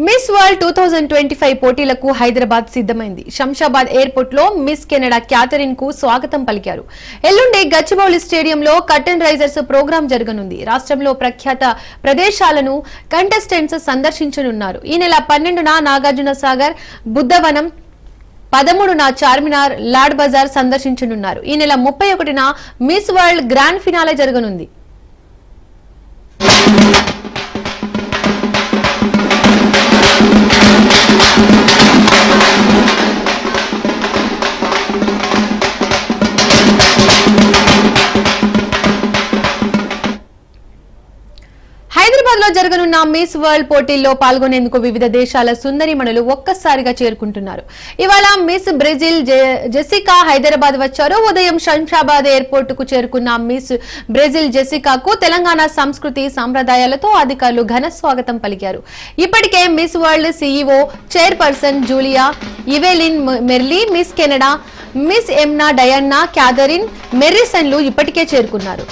Miss world 2025 పోటీలకు హైదరాబాద్ సిద్ధమైంది. Shamshabad airport లో మిస్ కెనడా క్యాథరిన్ కు స్వాగతం పలికారు. ఎల్లుండి గచ్చిబౌలి స్టేడియంలో కర్టన్ రైజర్స్ ప్రోగ్రాం జరగనుంది. రాష్ట్రంలో ప్రఖ్యాత ప్రదేశాలను కంటెస్టెంట్స్ సందర్శించనున్నారు. ఈ నెల 12న నాగార్జున సాగర్, బుద్ధవనం, 13న చార్మినార్, లాడ్ బజార్ సందర్శించనున్నారు. ఈ నెల 31న మిస్ వరల్డ్ గ్రాండ్ ఫినాలే జరగనుంది. హైదరాబాద్ లో జరగనున్న మిస్ వరల్డ్ పోటీల్లో పాల్గొనేందుకు వివిధ దేశాల సుందరిమణులు ఒక్కసారిగా చేరుకుంటున్నారు. ఇవాళ మిస్ బ్రెజిల్ జెసికా హైదరాబాద్ వచ్చారు. ఉదయం శంషాబాద్ ఎయిర్పోర్ట్ కు చేరుకున్న మిస్ బ్రెజిల్ జెసికాకు తెలంగాణ సంస్కృతి సంప్రదాయాలతో అధికారులు ఘన స్వాగతం పలికారు. ఇప్పటికే Miss World CEO chairperson Julia Evelyn Morley, Miss Canada Miss Emna Diana Catherine మెర్రిసన్లు ఇప్పటికే చేరుకున్నారు.